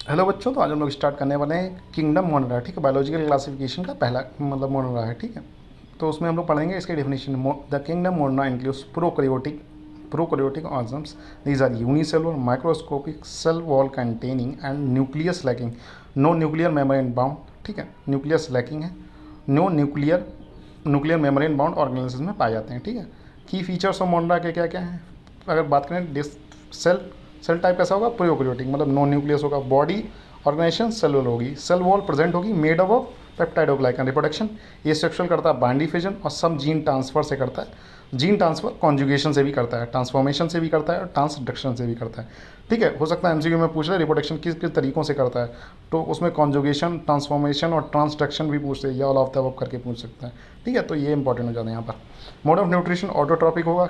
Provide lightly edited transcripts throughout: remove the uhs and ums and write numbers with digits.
Hello बच्चों, तो आज हम लोग स्टार्ट करने वाले हैं किंगडम मोनरा। ठीक है, बायोलॉजिकल क्लासिफिकेशन का पहला मतलब मोनरा है। ठीक है, तो उसमें हम लोग पढ़ेंगे इसके definition. The kingdom monera includes prokaryotic organisms. These are unicellular microscopic cell wall containing and nucleus lacking, no nuclear membrane bound. ठीक है, न्यूक्लियस लैकिंग है, no nuclear membrane bound organism में पाए जाते हैं। ठीक है, की फीचर्स ऑफ मोनरा के क्या क्या हैं? अगर बात करें सेल सेल टाइप कैसा होगा? प्रोकैरियोटिक, मतलब नो न्यूक्लियस होगा। बॉडी ऑर्गेनाइजेशन सेलुलर होगी, सेल वॉल प्रेजेंट होगी, made up of peptidoglycan. Reproduction ये सेक्सुअल करता है बाइंडी फिजन और सब जीन ट्रांसफर से करता है। जीन ट्रांसफर कॉन्जुगेशन से भी करता है, ट्रांसफॉर्मेशन से भी करता है और ट्रांसडक्शन से भी करता है। ठीक है, हो सकता है एमसीक्यू में पूछ ले रिप्रोडक्शन किस किस तरीकों से करता है, तो उसमें कॉन्जुगेशन, ट्रांसफॉर्मेशन और ट्रांसडक्शन भी पूछते हैं, या ऑल ऑफ द अबव करके पूछ सकता है। ठीक है, तो ये इंपॉर्टेंट हो जाता है यहाँ पर। मोड ऑफ न्यूट्रिशन ऑटोट्रॉपिक होगा,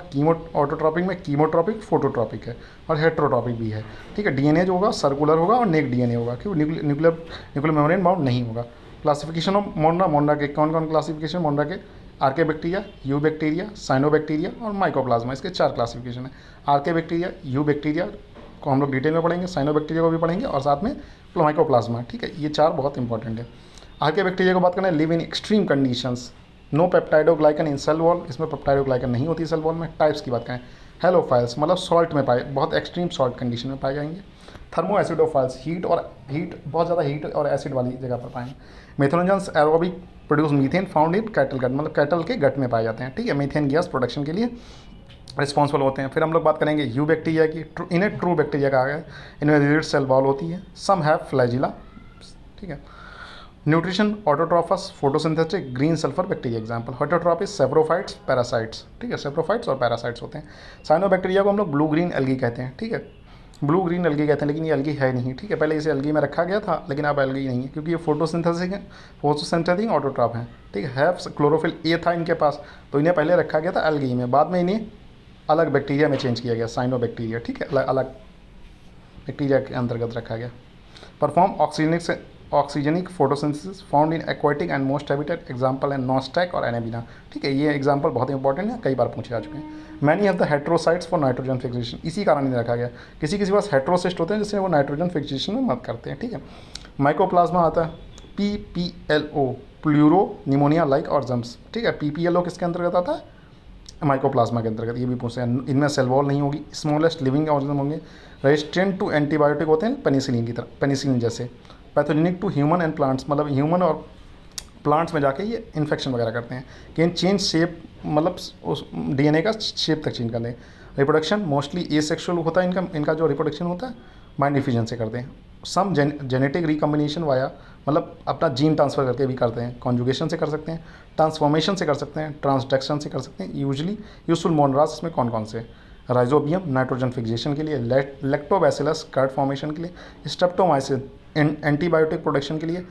ऑटोट्रॉपिक में कीमोट्रॉपिक, फोटोट्रॉपिक है और हेट्रोट्रॉपिक भी है। ठीक है, डीएनए जो होगा सर्कुलर होगा और नेक डीएनए होगा, क्योंकि न्यूक्लियर मेम्ब्रेन बाउंड नहीं होगा। क्लासिफिकेशन ऑफ मोनरा के कौन कौन क्लासिफिकेशन मोनरा के? आर्के बैक्टीरिया, यू बैक्टीरिया, साइनोबैक्टीरिया और माइकोप्लाज्मा, इसके 4 क्लासिफिकेशन है। आर्के बैक्टीरिया, यू बैक्टीरिया को हम लोग डिटेल में पढ़ेंगे, साइनोबैक्टीरिया को भी पढ़ेंगे और साथ में माइकोप्लाज्मा। ठीक है, ये 4 बहुत इंपॉर्टेंट है। आर्के बैक्टीरिया को बात करें, live in extreme conditions, no peptidoglycan in cell wall, इसमें पेप्टाइडोग्लाइकन नहीं होती सेल वॉल में। टाइप्स की बात करें, हेलोफाइल्स मतलब सॉल्ट में पाए, बहुत एक्सट्रीम सॉल्ट कंडीशन में पाए जाएंगे। थर्मो एसिडोफाइल्स हीट बहुत ज़्यादा हीट और एसिड वाली जगह पर पाएंगे। Methanogens aerobic produce methane found in cattle gut, मतलब कैटल के गट में पाए जाते हैं। ठीक है, मीथेन गैस प्रोडक्शन के लिए रिस्पॉन्सिबल होते हैं। फिर हम लोग बात करेंगे यू बैक्टीरिया की, इन्हें ट्रू बैक्टीरिया कहा गया है। इनमें रिजिड सेल वॉल होती है, सम हैव फ्लैजिला। ठीक है, nutrition autotrophs, photosynthetic, green sulphur bacteria example. Heterotrophs, saprophytes, parasites. ठीक है, सेप्रोफाइट्स और पैरासाइट्स होते हैं। साइनोबैक्टीरिया को हम लोग ब्लू ग्रीन एल्गी कहते हैं। ठीक है, ब्लू ग्रीन एल्गी कहते हैं, लेकिन ये एल्गी है नहीं। ठीक है, पहले इसे एल्गी में रखा गया था, लेकिन अब एल्गी नहीं है, क्योंकि ये फोटोसिंथेटिक ऑटोट्रॉप हैं। ठीक है, क्लोरोफिल ए था इनके पास, तो इन्हें पहले रखा गया था एल्गी में, बाद में इन्हें अलग बैक्टीरिया में चेंज किया गया, साइनोबैक्टीरिया। ठीक है, अलग बैक्टीरिया के अंतर्गत रखा गया। Perform oxygenic photosynthesis found in aquatic and most habitat, example है नॉस्टैक और एनेबिना। ठीक है, ये एग्जांपल बहुत इंपॉर्टेंट है, कई बार पूछे जा चुके हैं। Many of the heterocysts for nitrogen fixation, इसी कारण इन्हें रखा गया। किसी किसी पास हेट्रोसिस्ट होते हैं जिससे वो नाइट्रोजन फिक्सेशन में मदद करते हैं। ठीक है, माइकोप्लाज्मा आता है, PPLO, pleuro pneumonia like organs. ठीक है, PPLO किसके अंतर्गत आता है? माइकोप्लाज्मा के अंतर्गत। ये भी पूछते हैं, इनमें सेल वॉल नहीं होगी, स्मॉलेस्ट लिविंग ऑर्गेनिज्म होंगे, रेजिस्टेंट टू एंटीबायोटिक होते हैं पेनिसिलिन की तरह, पेनिसिलिन जैसे। Pathogenic to human and plants, मतलब ह्यूमन और प्लांट्स में जाके ये इन्फेक्शन वगैरह करते हैं। कैन चेंज शेप, मतलब उस डीएनए का शेप तक चेंज कर दें। रिप्रोडक्शन मोस्टली एसेक्सुअल होता है, इनका जो रिप्रोडक्शन होता है बाइंड डिफिजन से करते हैं। सम जेनेटिक रिकम्बिनेशन वाया, मतलब अपना जीन ट्रांसफ़र करके भी करते हैं। कॉन्जुगेशन से कर सकते हैं, ट्रांसफॉर्मेशन से कर सकते हैं, ट्रांसडक्शन से कर सकते हैं। यूजफुल मोनरास इसमें कौन कौन से? राइजोबियम नाइट्रोजन फिक्सेशन के लिए, लैक्टोबैसिलस कर्ड फॉर्मेशन के लिए, स्ट्रेप्टोमाइसिन एंटीबायोटिक प्रोडक्शन के लिए,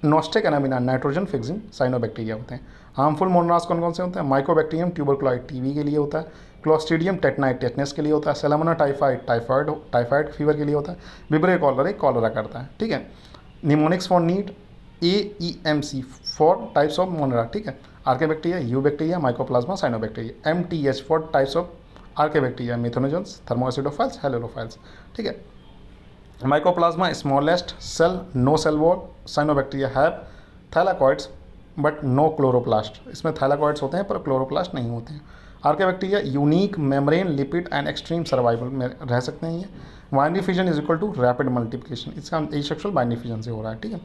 नॉस्टेक एनामिना नाइट्रोजन फिक्सिंग साइनोबैक्टीरिया होते हैं। हार्मफुल मोनरास कौन कौन से होते हैं? माइकोबैक्टीरियम ट्यूबरकुलोइड टीबी के लिए होता है, क्लोस्ट्रीडियम टेटनाइट टेटनस के लिए होता है, सेलेमोना टाइफाइड फीवर के लिए होता है, विब्रे कॉलरा करता है। ठीक है, mnemonics for need, AEMC for types of Monera. ठीक है, archaebacteria, eubacteria, mycoplasma, cyanobacteria. MTH for types of archaebacteria, methanogens, thermoacidophiles, halophiles. ठीक है, mycoplasma smallest cell, no cell wall. Cyanobacteria have thylakoids but no chloroplast, इसमें thylakoids होते हैं पर chloroplast नहीं होते हैं। Archaebacteria unique membrane lipid and extreme survival में रह सकते हैं। ये binary fission is equal to rapid multiplication, इसका एसेक्सुअल बाइंड डिफिजन से हो रहा है। ठीक है,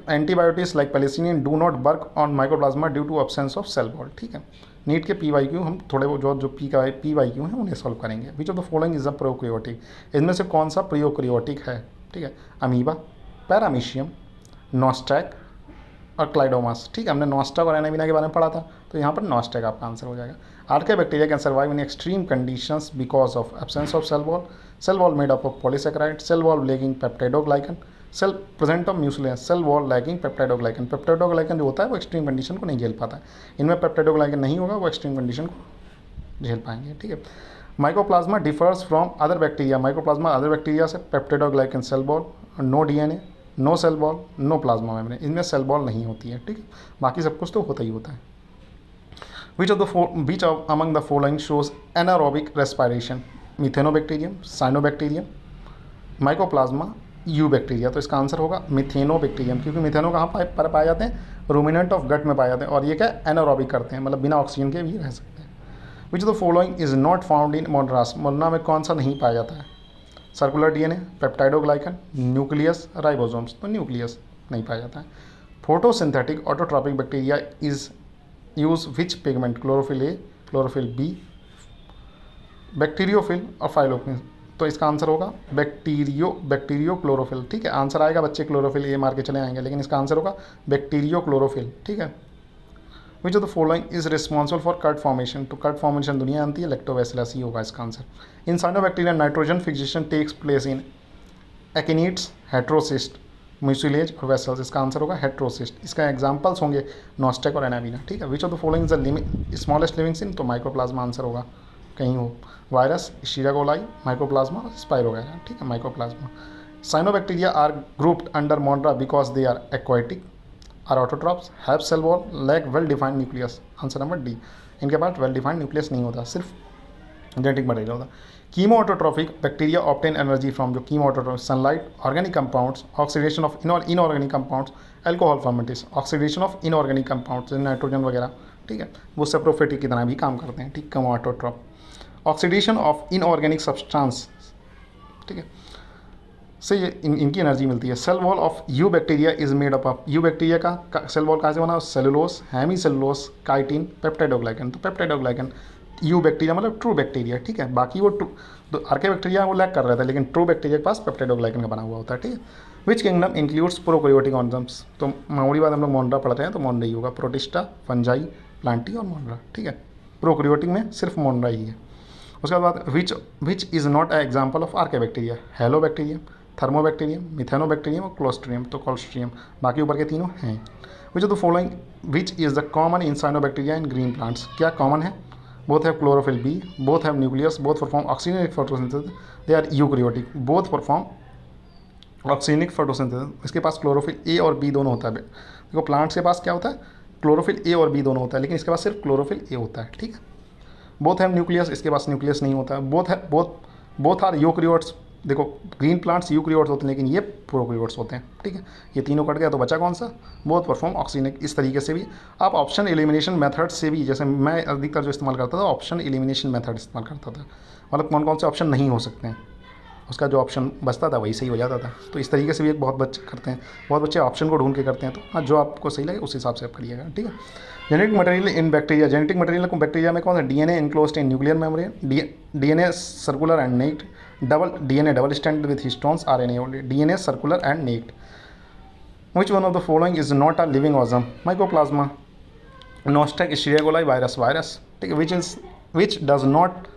antibiotics like penicillin do not work on mycoplasma due to absence of cell wall. ठीक है, नीट के PYQ हम थोड़े वो जो PYQ हैं उन्हें सॉल्व करेंगे। विच of the following is a prokaryotic, इनमें से कौन सा प्रोकैरियोटिक है? ठीक है, अमीबा, पैरामीशियम, नॉस्टैक और क्लाइडोमास। ठीक है, हमने नॉस्टैक और एनामिना के बारे में पढ़ा था, तो यहाँ पर नॉस्टैक आपका आंसर हो जाएगा। Archaebacteria can survive in extreme conditions because of absence of cell wall made up of polysaccharide, cell wall lacking peptidoglycan, cell present of mucilage, cell wall lacking peptidoglycan. Peptidoglycan जो होता है वो extreme condition को नहीं झेल पाता है, इनमें पेप्टाइडोग्लाइकन नहीं होगा, वो एक्सट्रीम कंडीशन को झेल पाएंगे। ठीक है, mycoplasma differs from other bacteria, mycoplasma other bacteria से peptidoglycan cell wall, no DNA, no cell wall, no plasma membrane, इनमें सेल वॉल नहीं होती है। ठीक है, बाकी सब कुछ तो होता ही होता है। Which of among the following shows anaerobic respiration? Methanobacterium, cyanobacterium, mycoplasma, you bacteria, तो इसका आंसर होगा मिथेनोबैक्टीरियम, क्योंकि मिथेनो कहाँ पर पाए जाते हैं, रूमिनेंट ऑफ गट में पाए जाते हैं, और ये क्या एनारोबिक करते हैं, मतलब बिना ऑक्सीजन के भी रह सकते हैं। Which the following is not found in Moneras, Monera में कौन सा नहीं पाया जाता है, circular DNA, peptidoglycan, nucleus, ribosomes, तो न्यूक्लियस नहीं पाया जाता है। Photosynthetic autotrophic bacteria is use which pigment, chlorophyll a, chlorophyll b, bacteriophyll और फाइलोफिल, तो इसका आंसर होगा बैक्टीरियो क्लोरोफिल। ठीक है, आंसर आएगा बच्चे क्लोरोफिल ये मार के चले आएंगे, लेकिन इसका आंसर होगा बैक्टीरियो क्लोरोफिल। ठीक है। Which of the following is responsible for curd formation, तो कर्ड फॉर्मेशन दुनिया आती है, लैक्टोबैसिलस ही होगा इसका answer. In cyanobacteria nitrogen fixation takes place in akinetes, heterocyst, mucilage और वेसल्स, इसका आंसर होगा हेट्रोसिस्ट। इसका एग्जांपल्स होंगे नॉस्टेक और एनाबीना। ठीक है। Which of the following is the smallest living cell, तो माइक्रोप्लाज्मा आंसर होगा, कहीं हो, वायरस, शीरा कोलाई, माइक्रोप्लाज्मा, स्पाइरोगैरा। ठीक है, mycoplasma. Cyanobacteria are grouped under Monera because they are aquatic, are autotrophs, have cell wall, lack well defined nucleus, answer number D. इनके पास well defined nucleus नहीं होता, सिर्फ जेनेटिक मटेरियल होता। Chemoautotrophic bacteria obtain energy from, जो chemoautotrophic, sunlight, organic compounds, oxidation of inorganic compounds, alcohol fermentation, oxidation of inorganic compounds, nitrogen वगैरह। ठीक है, वो सेप्रोफिटिक की तरह भी काम करते हैं। ठीक, chemo autotroph, oxidation of inorganic substance. ठीक है, से ये इनकी एनर्जी मिलती है। Cell wall of eubacteria is made up of, eubacteria का सेल वॉल कहाँ से बना, cellulose, hemicellulose, chitin, peptidoglycan, तो पेप्टाइडोग्लाइकन यू बैक्टीरिया मतलब ट्रू बैक्टीरिया। ठीक है, बाकी वो तो आर्के बैक्टीरिया वो लैक कर रहा था, लेकिन ट्रू बैक्टीरिया के पास पेप्टाइडोग्लाइकन का बना हुआ होता है। ठीक है। Which kingdom includes prokaryotic organisms, तो मामूली बात हम लोग मोनरा पढ़ते हैं तो मोनरा ही होगा, प्रोटिस्टा, फंजाई, प्लांटी और मोनरा। ठीक है, प्रोकैरियोटिक में सिर्फ मोनरा ही है। उसके बाद which is not a example of archaebacteria, halobacterium, thermobacterium, methanobacterium और क्लोस्ट्रियम, तो कोल्स्ट्रियम, बाकी ऊपर के तीनों हैं। Which of the following which is the common in cyanobacteria in green plants, क्या कॉमन है, both have chlorophyll B, both have nucleus, both perform oxygenic photosynthesis, they are eukaryotic, both perform oxygenic photosynthesis। इसके पास chlorophyll A और B दोनों होता है। देखो plants के पास क्या होता है, क्लोरोफिल ए और बी दोनों होता है, लेकिन इसके पास सिर्फ क्लोरोफिल ए होता है। ठीक है। बोथ हैव न्यूक्लियस, इसके पास न्यूक्लियस नहीं होता है। बोथ आर यूकैरियोट्स, देखो ग्रीन प्लांट्स यूकैरियोट्स होते हैं, लेकिन ये प्रोकैरियोट्स होते हैं। ठीक है, ये तीनों कट गया तो बचा कौन सा, बोथ परफॉर्म ऑक्सीजनिक। इस तरीके से भी आप ऑप्शन एलिमिनेशन मेथड से भी, जैसे मैं अधिकतर जो इस्तेमाल करता था ऑप्शन एलिमिनेशन मेथड इस्तेमाल करता था, मतलब कौन कौन से ऑप्शन नहीं हो सकते हैं, उसका जो ऑप्शन बचता था वही सही हो जाता था। तो इस तरीके से भी एक बहुत बच्चे करते हैं, बहुत बच्चे ऑप्शन को ढूंढ के करते हैं। तो हाँ, जो आपको सही लगे उस हिसाब से आप करिएगा। ठीक है। Genetic material in bacteria, genetic material को बैक्टीरिया में कौन सा, DNA enclosed in nuclear membrane, DNA circular and naked, DNA double strand with histones, RNA only, DNA circular and naked. Which one of the following is not a living organism, mycoplasma, nostoc, escherichia coli, virus. ठीक है। Which does not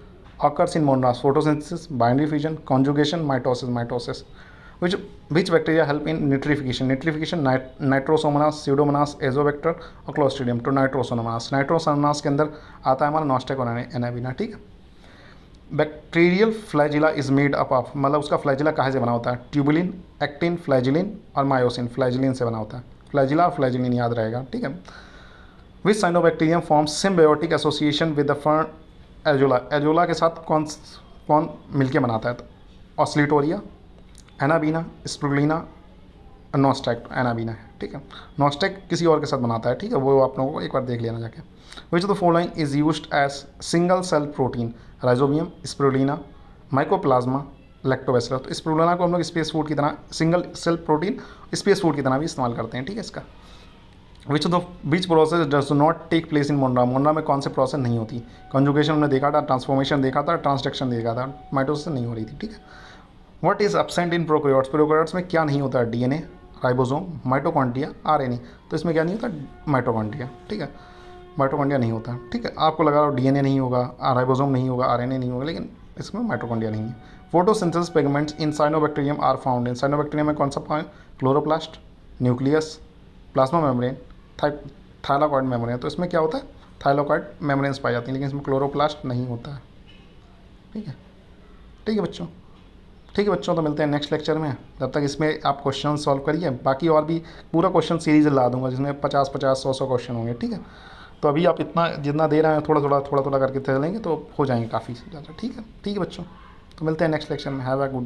occurs in monorass, photosynthesis, binary fusion, conjugation, mitosis. Which bacteria help in nitrification, nitrosomonas, pseudomonas, azobacter और clostridium, तो nitrosomonas के अंदर आता है हमारा नॉस्टेक और एनाबीना। ठीक है। Bacterial flagella is made up of, मतलब उसका फ्लैजिला कहाँ से बना होता है, ट्यूबुलिन, एक्टिन, फ्लैजिलिन और मायोसिन, फ्लैजिलिन से बना होता है। फ्लैजिला और फ्लैजिलिन याद रहेगा। ठीक है। Which cyanobacterium forms symbiotic association with the fern azolla, azolla के साथ कौन मिलके बनाता है, तो ऑस्लिटोरिया, एनाबीना, स्प्रुलिना, नॉस्टेक, एनाबीना है। ठीक है। नॉस्टेक किसी और के साथ बनाता है। ठीक है, वो आप लोगों को एक बार देख लेना जाके। Which of the following is used as single cell protein, rhizobium, spirulina, mycoplasma, lactobacillus, तो स्प्रुलिना को हम लोग स्पेस फूड की तरह, single cell protein space food की तरह भी इस्तेमाल करते हैं। ठीक है। इसका which process does not take place in Monera, Monera में कौन से प्रोसेस नहीं होती, कंजुगेशन हमने देखा था, ट्रांसफॉर्मेशन देखा था, ट्रांसडक्शन देखा था, माइटोसिस नहीं हो रही थी। ठीक है। What is absent in prokaryotes, prokaryotes में क्या नहीं होता है, डीएनए, राइबोसोम, माइटोकॉन्ड्रिया, आरएनए, तो इसमें क्या नहीं होता, माइटोकॉन्ड्रिया। ठीक है, माइटोकॉन्ड्रिया नहीं होता। ठीक है, आपको लगा डीएनए नहीं होगा, राइबोसोम नहीं होगा, आरएनए नहीं होगा, लेकिन इसमें माइटोकॉन्ड्रिया नहीं है। Photosynthesis pigments in cyanobacterium are found in, cyanobacterium में कौन सा पाए, chloroplast, nucleus, plasma membrane, thylakoid membrane, तो इसमें क्या होता है, थाइलाकॉइड मेम्ब्रेन्स पाई जाती हैं, लेकिन इसमें क्लोरोप्लास्ट नहीं होता है। ठीक है। ठीक है बच्चों, तो मिलते हैं नेक्स्ट लेक्चर में। जब तक इसमें आप क्वेश्चन सॉल्व करिए, बाकी और भी पूरा क्वेश्चन सीरीज ला दूंगा जिसमें 50-50, 100 क्वेश्चन होंगे। ठीक है, तो अभी आप इतना जितना दे रहे हैं थोड़ा थोड़ा करके चलेंगे तो हो जाएंगे काफ़ी ज़्यादा। ठीक है बच्चों, तो मिलते हैं नेक्स्ट लेक्चर में। Have a good